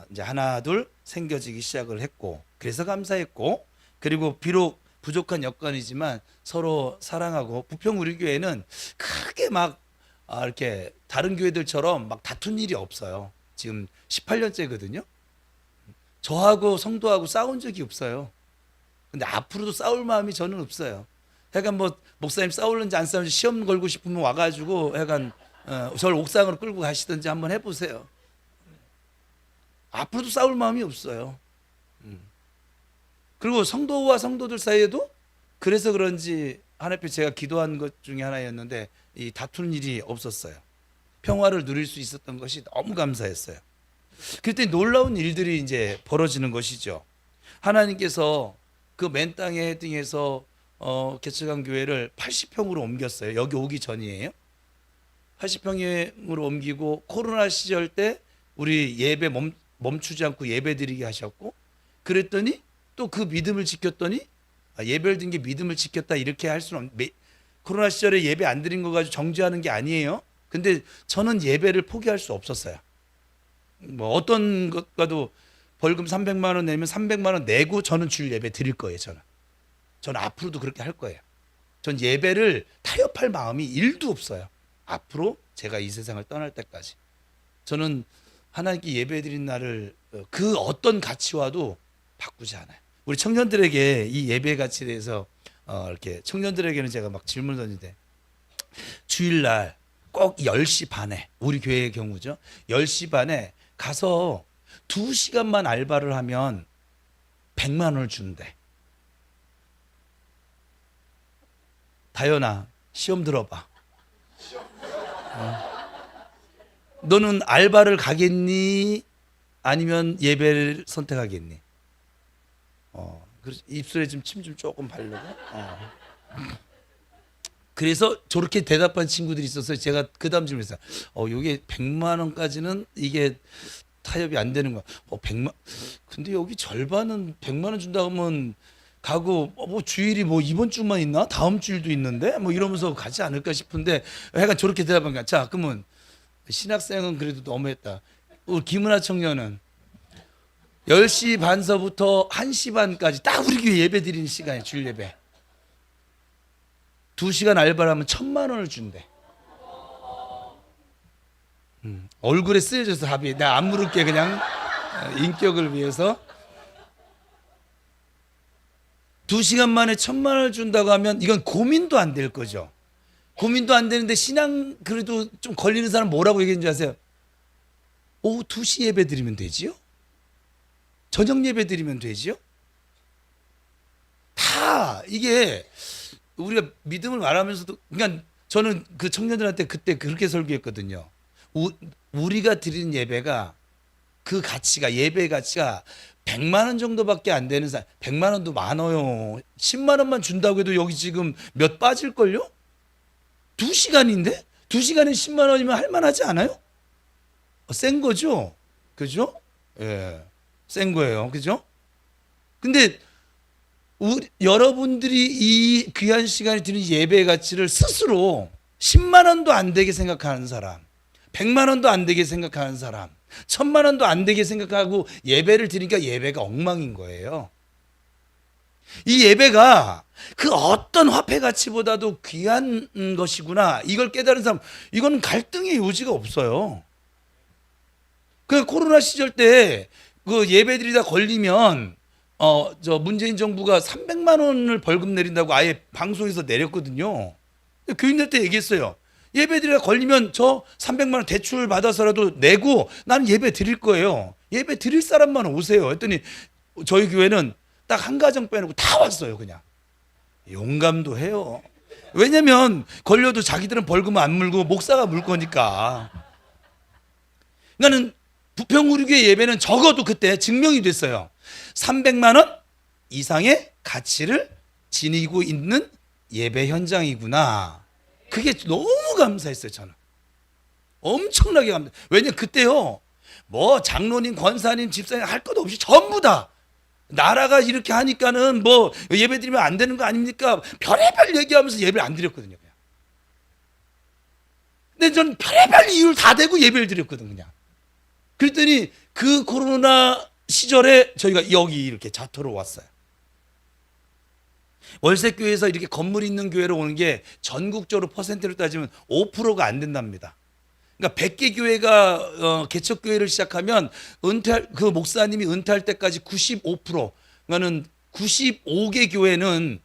S1: 이제 하나 둘 생겨지기 시작을 했고, 그래서 감사했고, 그리고 비록 부족한 여건이지만 서로 사랑하고, 부평 우리 교회는 크게 막 이렇게 다른 교회들처럼 막 다툰 일이 없어요. 지금 18년째거든요. 저하고 성도하고 싸운 적이 없어요. 근데 앞으로도 싸울 마음이 저는 없어요. 약간 뭐 목사님 싸울는지 안 싸울는지 시험 걸고 싶으면 와가지고 약간 저를 옥상으로 끌고 가시든지 한번 해보세요. 앞으로도 싸울 마음이 없어요. 그리고 성도와 성도들 사이에도, 그래서 그런지 하나님 제가 기도한 것 중에 하나였는데 이 다투는 일이 없었어요. 평화를 누릴 수 있었던 것이 너무 감사했어요. 그때 놀라운 일들이 이제 벌어지는 것이죠. 하나님께서 그 맨 땅에 헤딩해서 개척한 교회를 80평으로 옮겼어요. 여기 오기 전이에요. 80평으로 옮기고, 코로나 시절 때 우리 예배 멈추지 않고 예배 드리게 하셨고, 그랬더니 또 그 믿음을 지켰더니, 예배를 드린 게 믿음을 지켰다 이렇게 할 수는 코로나 시절에 예배 안 드린 거 가지고 정죄하는 게 아니에요. 근데 저는 예배를 포기할 수 없었어요. 뭐 어떤 것과도 벌금 300만 원 내면 300만 원 내고 저는 주일 예배 드릴 거예요. 저는 앞으로도 그렇게 할 거예요. 전 예배를 타협할 마음이 1도 없어요. 앞으로 제가 이 세상을 떠날 때까지 저는 하나님께 예배 드린 날을 그 어떤 가치와도 바꾸지 않아요. 우리 청년들에게 이 예배 가치에 대해서 이렇게 청년들에게는 제가 막 질문 던지는데, 주일날 꼭 10시 반에, 우리 교회의 경우죠. 10시 반에 가서 2시간만 알바를 하면 100만 원을 준대. 다현아, 시험 들어봐. 너는 알바를 가겠니? 아니면 예배를 선택하겠니? 입술에 좀 침 좀 조금 바르고. 그래서 저렇게 대답한 친구들이 있어서 제가 그 다음 질문했어요. 이게 100만 원까지는 이게 타협이 안 되는 거야. 100만. 근데 여기 절반은 100만 원 준다 하면 가고 뭐 주일이 뭐 이번 주만 있나? 다음 주일도 있는데 뭐 이러면서 가지 않을까 싶은데 약간 저렇게 대답한 거야. 자, 그러면 신학생은 그래도 너무했다. 우리 김은하 청년은 10시 반서부터 1시 반까지 딱 우리 교회 예배 드리는 시간에 주일 예배. 2시간 알바를 하면 1,000만 원을 준대. 얼굴에 쓰여져서 합의. 내가 안 물을게 그냥 인격을 위해서. 2시간 만에 1,000만 원을 준다고 하면 이건 고민도 안 될 거죠. 고민도 안 되는데 신앙 그래도 좀 걸리는 사람 뭐라고 얘기하는 줄 아세요? 오후 2시 예배 드리면 되지요? 저녁 예배 드리면 되지요? 다 이게 우리가 믿음을 말하면서도, 그러니까 저는 그 청년들한테 그때 그렇게 설교했거든요. 우리가 드리는 예배가 그 가치가, 예배의 가치가 100만 원 정도밖에 안 되는 사람, 100만 원도 많아요. 10만 원만 준다고 해도 여기 지금 몇 빠질걸요? 2시간인데? 2시간에 10만 원이면 할만하지 않아요? 센 거죠? 그죠? 예. 센 거예요. 그죠? 근데 여러분들이 이 귀한 시간에 드는 예배의 가치를 스스로 10만 원도 안 되게 생각하는 사람, 100만 원도 안 되게 생각하는 사람, 1,000만 원도 안 되게 생각하고 예배를 드리니까 예배가 엉망인 거예요. 이 예배가 그 어떤 화폐 가치보다도 귀한 것이구나, 이걸 깨달은 사람, 이건 갈등의 요지가 없어요. 그 코로나 시절 때 그 예배 드리다 걸리면 저 문재인 정부가 300만 원을 벌금 내린다고 아예 방송에서 내렸거든요. 교인들한테 얘기했어요. 예배 드리다 걸리면 저 300만 원 대출 받아서라도 내고 나는 예배 드릴 거예요. 예배 드릴 사람만 오세요. 했더니 저희 교회는 딱 한 가정 빼놓고 다 왔어요. 그냥. 용감도 해요. 왜냐면 걸려도 자기들은 벌금 안 물고 목사가 물 거니까. 그러니까는 부평우리교회 예배는 적어도 그때 증명이 됐어요. 300만 원 이상의 가치를 지니고 있는 예배 현장이구나. 그게 너무 감사했어요. 저는 엄청나게 감사. 왜냐면 그때요, 뭐 장로님, 권사님, 집사님 할 것 없이 전부 다 나라가 이렇게 하니까는 뭐 예배 드리면 안 되는 거 아닙니까? 별의별 얘기하면서 예배를 안 드렸거든요. 그냥. 근데 저는 별의별 이유를 다 대고 예배를 드렸거든요. 그냥. 그랬더니 그 코로나 시절에 저희가 여기 이렇게 자토로 왔어요. 월세교회에서 이렇게 건물 있는 교회로 오는 게 전국적으로 퍼센트를 따지면 5%가 안 된답니다. 그러니까 100개 교회가 개척교회를 시작하면 그 목사님이 은퇴할 때까지 95%, 그러니까는 95개 교회는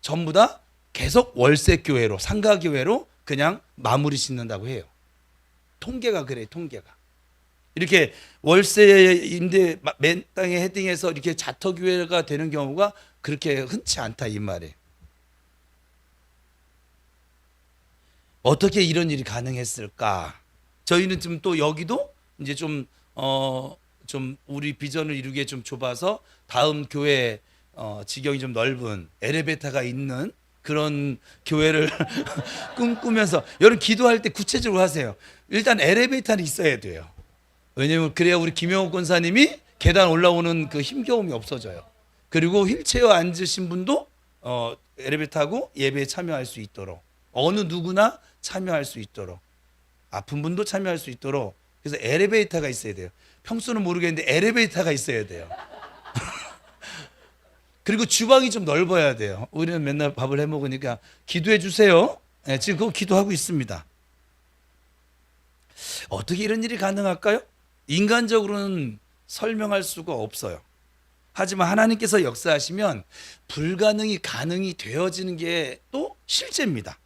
S1: 전부 다 계속 월세교회로, 상가교회로 그냥 마무리 짓는다고 해요. 통계가 그래요, 통계가. 이렇게 월세 임대 맨 땅에 헤딩해서 이렇게 자터교회가 되는 경우가 그렇게 흔치 않다 이 말이에요. 어떻게 이런 일이 가능했을까? 저희는 좀 또 여기도 이제 좀 우리 비전을 이루기에 좀 좁아서 다음 교회 지경이 좀 넓은 엘리베이터가 있는 그런 교회를 꿈꾸면서, 여러분 기도할 때 구체적으로 하세요. 일단 엘리베이터는 있어야 돼요. 왜냐면 그래야 우리 김영욱 권사님이 계단 올라오는 그 힘겨움이 없어져요. 그리고 휠체어 앉으신 분도 엘리베이터 타고 예배에 참여할 수 있도록, 어느 누구나 참여할 수 있도록, 아픈 분도 참여할 수 있도록, 그래서 엘리베이터가 있어야 돼요. 평소는 모르겠는데 엘리베이터가 있어야 돼요. 그리고 주방이 좀 넓어야 돼요. 우리는 맨날 밥을 해 먹으니까 기도해 주세요. 네, 지금 그거 기도하고 있습니다. 어떻게 이런 일이 가능할까요? 인간적으로는 설명할 수가 없어요. 하지만 하나님께서 역사하시면 불가능이 가능이 되어지는 게 또 실제입니다.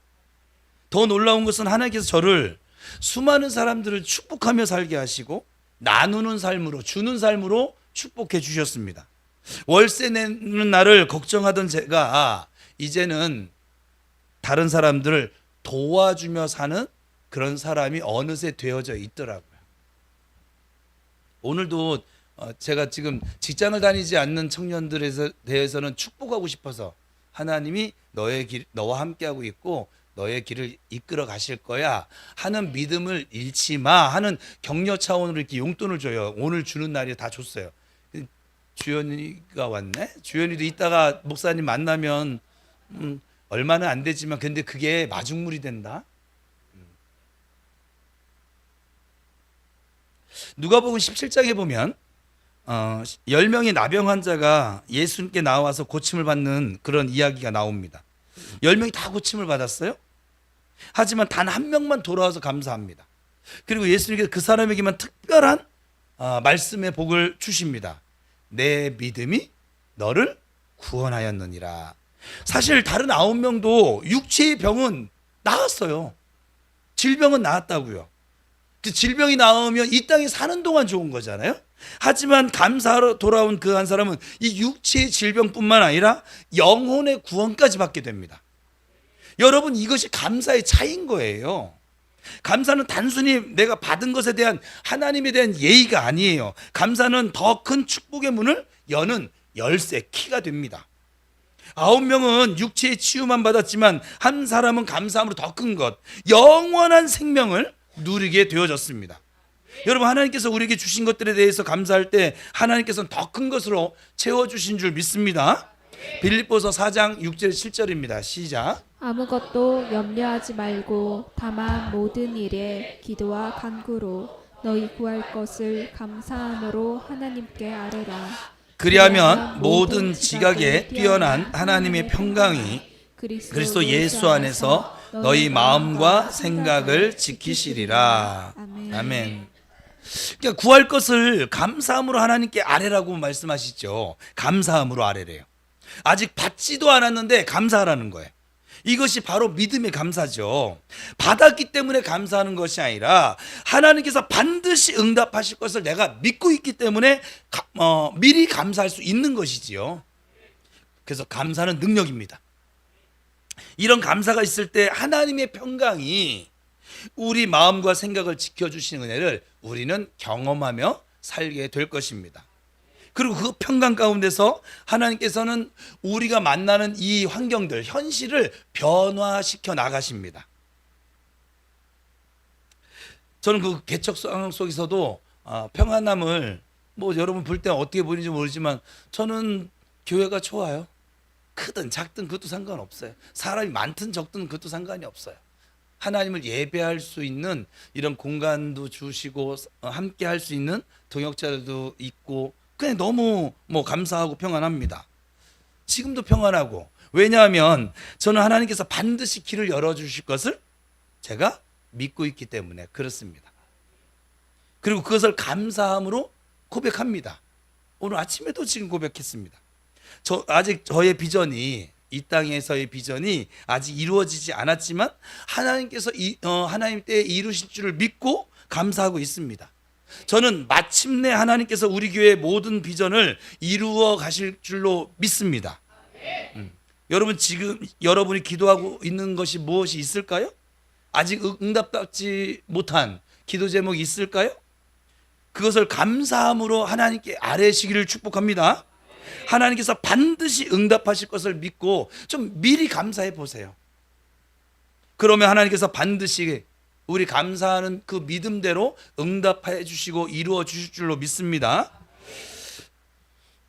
S1: 더 놀라운 것은 하나님께서 저를 수많은 사람들을 축복하며 살게 하시고 나누는 삶으로, 주는 삶으로 축복해 주셨습니다. 월세 내는 날을 걱정하던 제가 이제는 다른 사람들을 도와주며 사는 그런 사람이 어느새 되어져 있더라고요. 오늘도 제가 지금 직장을 다니지 않는 청년들에 대해서는 축복하고 싶어서 하나님이 너와 함께하고 있고 너의 길을 이끌어 가실 거야 하는 믿음을 잃지 마 하는 격려 차원으로 이렇게 용돈을 줘요. 오늘 주는 날이 다 줬어요. 주연이가 왔네. 주연이도 이따가 목사님 만나면 얼마는 안 되지만 근데 그게 마중물이 된다. 누가복음 17장에 보면 10명의 나병 환자가 예수님께 나와서 고침을 받는 그런 이야기가 나옵니다. 10명이 다 고침을 받았어요. 하지만 단 한 명만 돌아와서 감사합니다. 그리고 예수님께서 그 사람에게만 특별한 말씀의 복을 주십니다. 내 믿음이 너를 구원하였느니라. 사실 다른 9명도 육체의 병은 나았어요. 질병은 나았다고요. 질병이 나오면 이 땅에 사는 동안 좋은 거잖아요. 하지만 감사하러 돌아온 그 한 사람은 이 육체의 질병뿐만 아니라 영혼의 구원까지 받게 됩니다. 여러분, 이것이 감사의 차이인 거예요. 감사는 단순히 내가 받은 것에 대한 하나님에 대한 예의가 아니에요. 감사는 더 큰 축복의 문을 여는 열쇠, 키가 됩니다. 9명은 육체의 치유만 받았지만 한 사람은 감사함으로 더 큰 것, 영원한 생명을 누리게 되어졌습니다. 여러분, 하나님께서 우리에게 주신 것들에 대해서 감사할 때 하나님께서는 더 큰 것으로 채워주신 줄 믿습니다. 빌립보서 4장 6절 7절입니다. 시작.
S2: 아무것도 염려하지 말고 다만 모든 일에 기도와 간구로 너희 구할 것을 감사함으로 하나님께 아뢰라.
S1: 그리하면 모든 지각에 뛰어난 하나님의 평강이 그리스도 예수 안에서 너희 마음과 생각을 지키시리라. 아멘. 그러니까 구할 것을 감사함으로 하나님께 아뢰라고 말씀하시죠. 감사함으로 아뢰래요. 아직 받지도 않았는데 감사하라는 거예요. 이것이 바로 믿음의 감사죠. 받았기 때문에 감사하는 것이 아니라 하나님께서 반드시 응답하실 것을 내가 믿고 있기 때문에 미리 감사할 수 있는 것이지요. 그래서 감사는 능력입니다. 이런 감사가 있을 때 하나님의 평강이 우리 마음과 생각을 지켜주시는 은혜를 우리는 경험하며 살게 될 것입니다. 그리고 그 평강 가운데서 하나님께서는 우리가 만나는 이 환경들, 현실을 변화시켜 나가십니다. 저는 그 개척 상황 속에서도 평안함을 여러분 볼 때 어떻게 보이는지 모르지만 저는 교회가 좋아요. 크든 작든 그것도 상관없어요. 사람이 많든 적든 그것도 상관이 없어요. 하나님을 예배할 수 있는 이런 공간도 주시고 함께 할 수 있는 동역자들도 있고 그냥 너무 감사하고 평안합니다. 지금도 평안하고. 왜냐하면 저는 하나님께서 반드시 길을 열어주실 것을 제가 믿고 있기 때문에 그렇습니다. 그리고 그것을 감사함으로 고백합니다. 오늘 아침에도 지금 고백했습니다. 아직 저의 비전이, 이 땅에서의 비전이 아직 이루어지지 않았지만 하나님께서 하나님 때에 이루실 줄을 믿고 감사하고 있습니다. 저는 마침내 하나님께서 우리 교회의 모든 비전을 이루어 가실 줄로 믿습니다. 여러분, 지금 여러분이 기도하고 있는 것이 무엇이 있을까요? 아직 응답받지 못한 기도 제목이 있을까요? 그것을 감사함으로 하나님께 아뢰시기를 축복합니다. 하나님께서 반드시 응답하실 것을 믿고 좀 미리 감사해 보세요. 그러면 하나님께서 반드시 우리 감사하는 그 믿음대로 응답해 주시고 이루어 주실 줄로 믿습니다.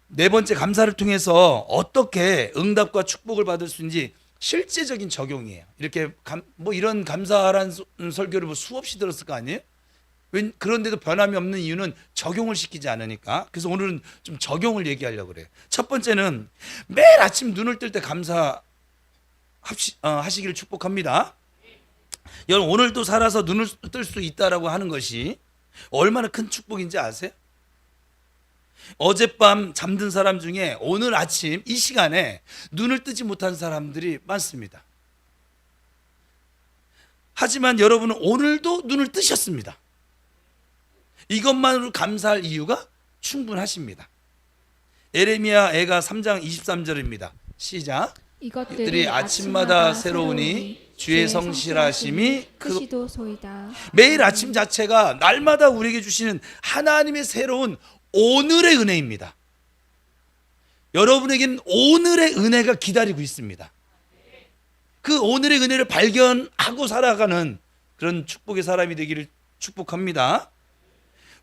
S1: 네 번째, 감사를 통해서 어떻게 응답과 축복을 받을 수 있는지 실제적인 적용이에요. 이렇게 이런 감사하라는 설교를 수없이 들었을 거 아니에요? 그런데도 변함이 없는 이유는 적용을 시키지 않으니까. 그래서 오늘은 좀 적용을 얘기하려고 그래요. 첫 번째는 매일 아침 눈을 뜰 때 감사하시기를 축복합니다. 여러분, 오늘도 살아서 눈을 뜰 수 있다라고 하는 것이 얼마나 큰 축복인지 아세요? 어젯밤 잠든 사람 중에 오늘 아침 이 시간에 눈을 뜨지 못한 사람들이 많습니다. 하지만 여러분은 오늘도 눈을 뜨셨습니다. 이것만으로 감사할 이유가 충분하십니다. 에레미야 애가 3장 23절입니다. 시작. 이들이 아침마다 새로우니 주의 성실하심이
S2: 크시도소이다.
S1: 매일 아침 자체가 날마다 우리에게 주시는 하나님의 새로운 오늘의 은혜입니다. 여러분에게는 오늘의 은혜가 기다리고 있습니다. 그 오늘의 은혜를 발견하고 살아가는 그런 축복의 사람이 되기를 축복합니다.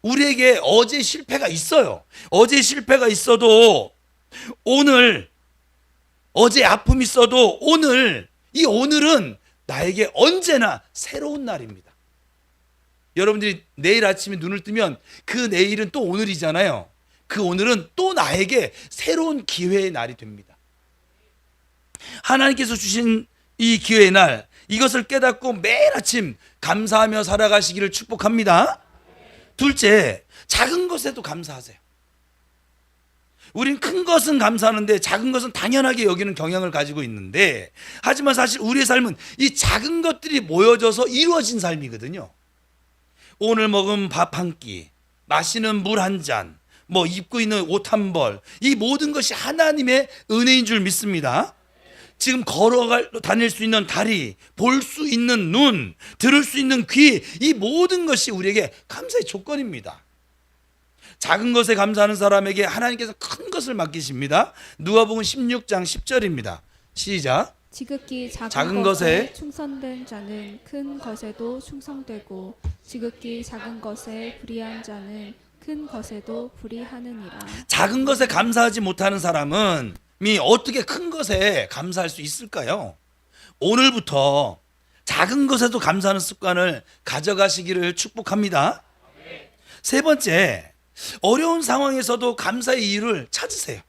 S1: 우리에게 어제 실패가 있어요. 어제 실패가 있어도 오늘, 어제 아픔이 있어도 오늘, 이 오늘은 나에게 언제나 새로운 날입니다. 여러분들이 내일 아침에 눈을 뜨면 그 내일은 또 오늘이잖아요. 그 오늘은 또 나에게 새로운 기회의 날이 됩니다. 하나님께서 주신 이 기회의 날, 이것을 깨닫고 매일 아침 감사하며 살아가시기를 축복합니다. 둘째, 작은 것에도 감사하세요. 우린 큰 것은 감사하는데 작은 것은 당연하게 여기는 경향을 가지고 있는데, 하지만 사실 우리의 삶은 이 작은 것들이 모여져서 이루어진 삶이거든요. 오늘 먹은 밥 한 끼, 마시는 물 한 잔, 뭐 입고 있는 옷 한 벌, 이 모든 것이 하나님의 은혜인 줄 믿습니다. 지금 다닐 수 있는 다리, 볼 수 있는 눈, 들을 수 있는 귀, 이 모든 것이 우리에게 감사의 조건입니다. 작은 것에 감사하는 사람에게 하나님께서 큰 것을 맡기십니다. 누가복음 16장 10절입니다. 시작.
S2: 지극히 작은
S1: 작은
S2: 것에
S1: 것에
S2: 충성된 자는 큰 것에도 충성되고 지극히 작은 것에 불의한 자는 큰 것에도 불의하느니라.
S1: 작은 것에 감사하지 못하는 사람은 어떻게 큰 것에 감사할 수 있을까요? 오늘부터 작은 것에도 감사하는 습관을 가져가시기를 축복합니다. 세 번째, 어려운 상황에서도 감사의 이유를 찾으세요.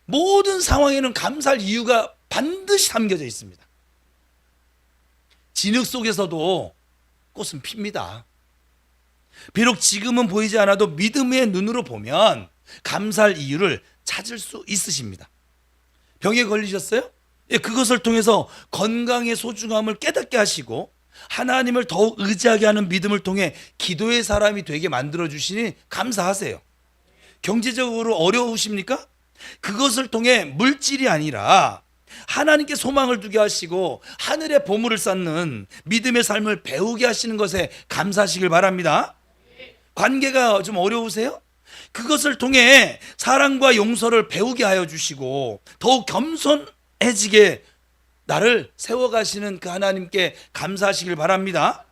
S1: 모든 상황에는 감사할 이유가 반드시 담겨져 있습니다. 진흙 속에서도 꽃은 핍니다. 비록 지금은 보이지 않아도 믿음의 눈으로 보면 감사할 이유를 찾을 수 있으십니다. 병에 걸리셨어요? 예, 그것을 통해서 건강의 소중함을 깨닫게 하시고 하나님을 더욱 의지하게 하는 믿음을 통해 기도의 사람이 되게 만들어 주시니 감사하세요. 경제적으로 어려우십니까? 그것을 통해 물질이 아니라 하나님께 소망을 두게 하시고 하늘의 보물을 쌓는 믿음의 삶을 배우게 하시는 것에 감사하시길 바랍니다. 관계가 좀 어려우세요? 그것을 통해 사랑과 용서를 배우게 하여 주시고 더욱 겸손해지게 나를 세워가시는 그 하나님께 감사하시길 바랍니다.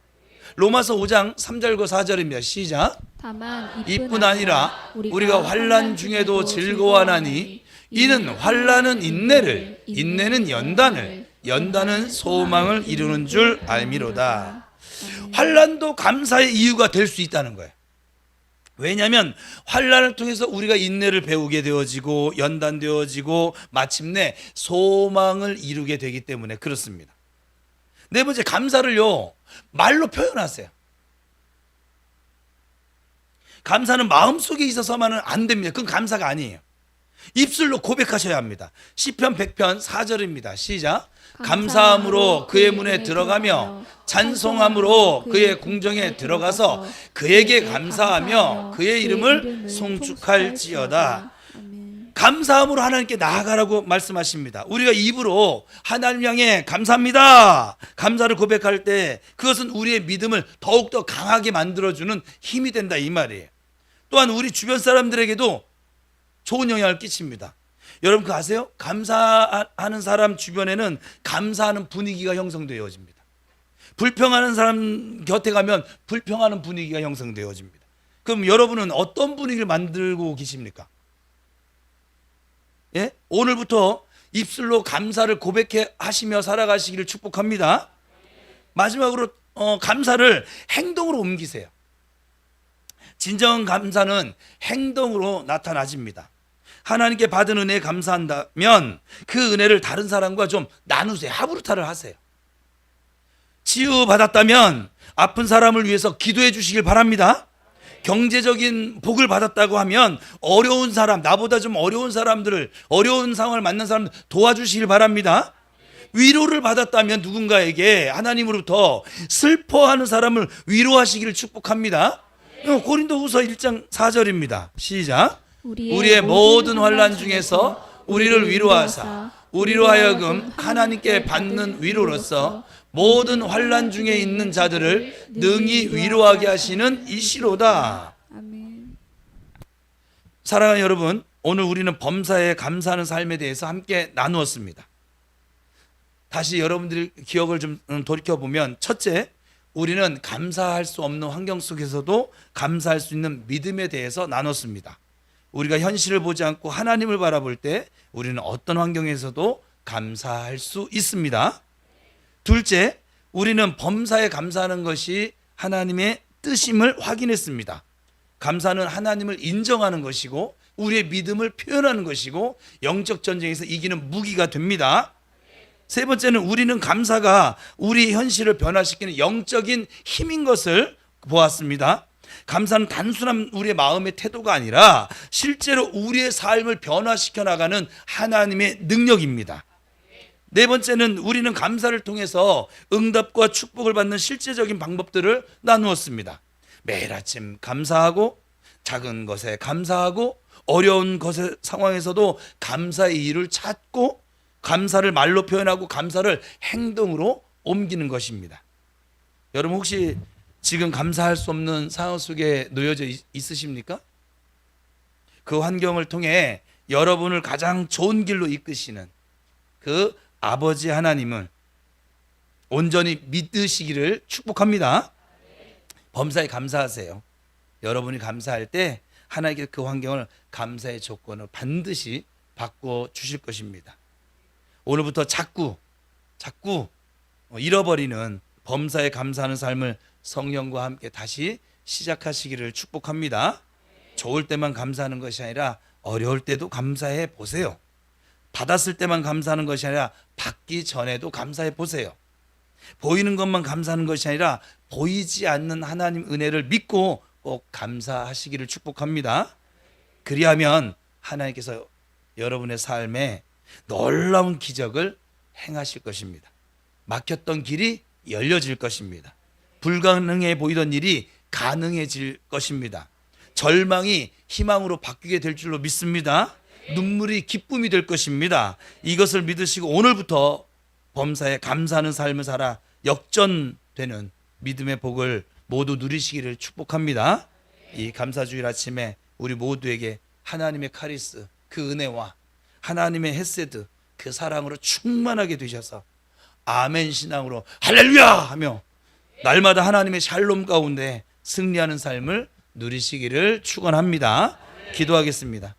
S1: 로마서 5장 3절과 4절입니다. 시작.
S2: 다만
S1: 이뿐 아니라 우리가 환난 중에도 즐거워하나니 이는 환난은 인내를, 인내는 연단을, 연단은 소망을 이루는 줄 알미로다. 환난도 감사의 이유가 될 수 있다는 거예요. 왜냐하면 환난을 통해서 우리가 인내를 배우게 되어지고 연단되어지고 마침내 소망을 이루게 되기 때문에 그렇습니다. 네 번째, 감사를요 말로 표현하세요. 감사는 마음속에 있어서만은 안 됩니다. 그건 감사가 아니에요. 입술로 고백하셔야 합니다. 시편 100편 4절입니다. 시작. 감사함으로 그의 문에 들어가며 찬송함으로 그의 궁정에 들어가서 그에게 감사하며 그의 이름을 송축할지어다. 감사함으로 하나님께 나아가라고 말씀하십니다. 우리가 입으로 하나님 향해 감사합니다, 감사를 고백할 때 그것은 우리의 믿음을 더욱더 강하게 만들어주는 힘이 된다, 이 말이에요. 또한 우리 주변 사람들에게도 좋은 영향을 끼칩니다. 여러분 그거 아세요? 감사하는 사람 주변에는 감사하는 분위기가 형성되어집니다. 불평하는 사람 곁에 가면 불평하는 분위기가 형성되어집니다. 그럼 여러분은 어떤 분위기를 만들고 계십니까? 예? 오늘부터 입술로 감사를 고백해 하시며 살아가시기를 축복합니다. 마지막으로 감사를 행동으로 옮기세요. 진정한 감사는 행동으로 나타나집니다. 하나님께 받은 은혜에 감사한다면 그 은혜를 다른 사람과 좀 나누세요. 하브루타를 하세요. 치유받았다면 아픈 사람을 위해서 기도해 주시길 바랍니다. 경제적인 복을 받았다고 하면 어려운 사람, 나보다 좀 어려운 사람들을, 어려운 상황을 만난 사람들 도와주시길 바랍니다. 위로를 받았다면 누군가에게 하나님으로부터 슬퍼하는 사람을 위로하시기를 축복합니다. 고린도후서 1장 4절입니다. 시작. 우리의 모든 환난 중에서 우리를 위로하사 우리로 하여금 하나님께 받는 위로로서 모든 환난 중에 있는 자들을 능히 위로하게 하시는 이시로다.
S2: 아멘.
S1: 사랑하는 여러분, 오늘 우리는 범사에 감사하는 삶에 대해서 함께 나누었습니다. 다시 여러분들이 기억을 좀 돌이켜보면, 첫째, 우리는 감사할 수 없는 환경 속에서도 감사할 수 있는 믿음에 대해서 나눴습니다. 우리가 현실을 보지 않고 하나님을 바라볼 때 우리는 어떤 환경에서도 감사할 수 있습니다. 둘째, 우리는 범사에 감사하는 것이 하나님의 뜻임을 확인했습니다. 감사는 하나님을 인정하는 것이고 우리의 믿음을 표현하는 것이고 영적 전쟁에서 이기는 무기가 됩니다. 세 번째는 우리는 감사가 우리 현실을 변화시키는 영적인 힘인 것을 보았습니다. 감사는 단순한 우리의 마음의 태도가 아니라 실제로 우리의 삶을 변화시켜 나가는 하나님의 능력입니다. 네 번째는 우리는 감사를 통해서 응답과 축복을 받는 실제적인 방법들을 나누었습니다. 매일 아침 감사하고 작은 것에 감사하고 어려운 것의 상황에서도 감사의 이유를 찾고 감사를 말로 표현하고 감사를 행동으로 옮기는 것입니다. 여러분 혹시 지금 감사할 수 없는 상황 속에 놓여져 있으십니까? 그 환경을 통해 여러분을 가장 좋은 길로 이끄시는 그 아버지 하나님을 온전히 믿으시기를 축복합니다. 범사에 감사하세요. 여러분이 감사할 때 하나님께 그 환경을 감사의 조건을 반드시 바꿔 주실 것입니다. 오늘부터 자꾸 잃어버리는 범사에 감사하는 삶을 성령과 함께 다시 시작하시기를 축복합니다. 좋을 때만 감사하는 것이 아니라 어려울 때도 감사해 보세요. 받았을 때만 감사하는 것이 아니라 받기 전에도 감사해 보세요. 보이는 것만 감사하는 것이 아니라 보이지 않는 하나님 은혜를 믿고 꼭 감사하시기를 축복합니다. 그리하면 하나님께서 여러분의 삶에 놀라운 기적을 행하실 것입니다. 막혔던 길이 열려질 것입니다. 불가능해 보이던 일이 가능해질 것입니다. 절망이 희망으로 바뀌게 될 줄로 믿습니다. 눈물이 기쁨이 될 것입니다. 이것을 믿으시고 오늘부터 범사에 감사하는 삶을 살아 역전되는 믿음의 복을 모두 누리시기를 축복합니다. 이 감사주일 아침에 우리 모두에게 하나님의 카리스, 그 은혜와 하나님의 헤세드, 그 사랑으로 충만하게 되셔서 아멘 신앙으로 할렐루야 하며 날마다 하나님의 샬롬 가운데 승리하는 삶을 누리시기를 축원합니다. 기도하겠습니다.